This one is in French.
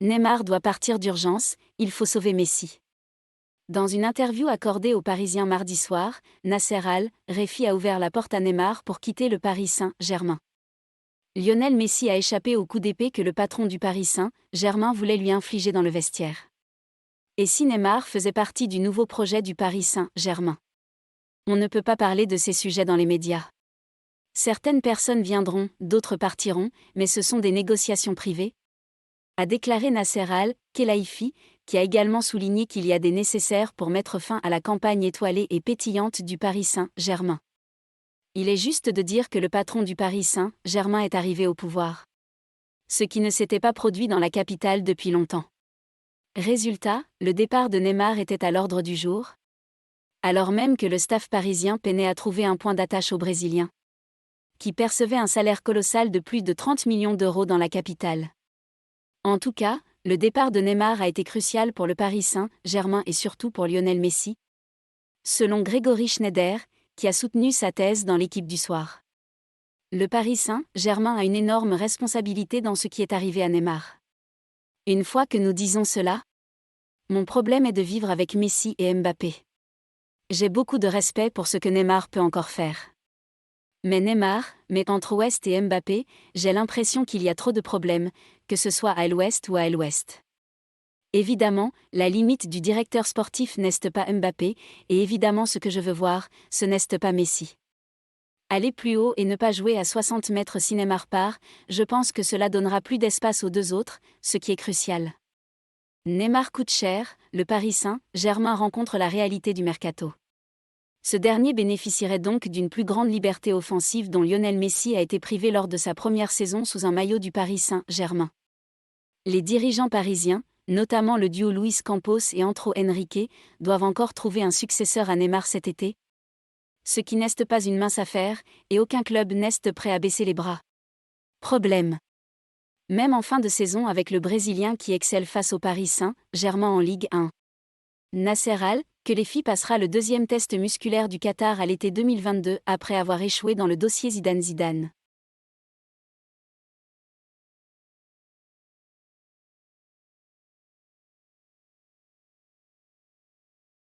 Neymar doit partir d'urgence, il faut sauver Messi. Dans une interview accordée aux Parisiens mardi soir, Nasser Al-Khelaifi a ouvert la porte à Neymar pour quitter le Paris Saint-Germain. Lionel Messi a échappé au coup d'épée que le patron du Paris Saint-Germain voulait lui infliger dans le vestiaire. Et si Neymar faisait partie du nouveau projet du Paris Saint-Germain? On ne peut pas parler de ces sujets dans les médias. Certaines personnes viendront, d'autres partiront, mais ce sont des négociations privées, a déclaré Nasser Al-Khelaifi, qui a également souligné qu'il y a des nécessaires pour mettre fin à la campagne étoilée et pétillante du Paris Saint-Germain. Il est juste de dire que le patron du Paris Saint-Germain est arrivé au pouvoir. Ce qui ne s'était pas produit dans la capitale depuis longtemps. Résultat, le départ de Neymar était à l'ordre du jour, alors même que le staff parisien peinait à trouver un point d'attache au Brésilien, qui percevait un salaire colossal de plus de 30 millions d'euros dans la capitale. En tout cas, le départ de Neymar a été crucial pour le Paris Saint-Germain et surtout pour Lionel Messi, selon Grégory Schneider, qui a soutenu sa thèse dans l'Équipe du soir. Le Paris Saint-Germain a une énorme responsabilité dans ce qui est arrivé à Neymar. Une fois que nous disons cela, mon problème est de vivre avec Messi et Mbappé. J'ai beaucoup de respect pour ce que Neymar peut encore faire. Mais entre Ouest et Mbappé, j'ai l'impression qu'il y a trop de problèmes, que ce soit à l'Ouest ou à l'Ouest. Évidemment, la limite du directeur sportif n'est pas Mbappé, et évidemment ce que je veux voir, ce n'est pas Messi. Aller plus haut et ne pas jouer à 60 mètres si Neymar part, je pense que cela donnera plus d'espace aux deux autres, ce qui est crucial. Neymar coûte cher, le Paris Saint-Germain rencontre la réalité du mercato. Ce dernier bénéficierait donc d'une plus grande liberté offensive dont Lionel Messi a été privé lors de sa première saison sous un maillot du Paris Saint-Germain. Les dirigeants parisiens, notamment le duo Luis Campos et Antero Henrique, doivent encore trouver un successeur à Neymar cet été. Ce qui n'est pas une mince affaire, et aucun club n'est prêt à baisser les bras. Problème. Même en fin de saison avec le Brésilien qui excelle face au Paris Saint-Germain en Ligue 1. Nasser Al-Khelaifi passera le deuxième test musculaire du Qatar à l'été 2022 après avoir échoué dans le dossier Zidane.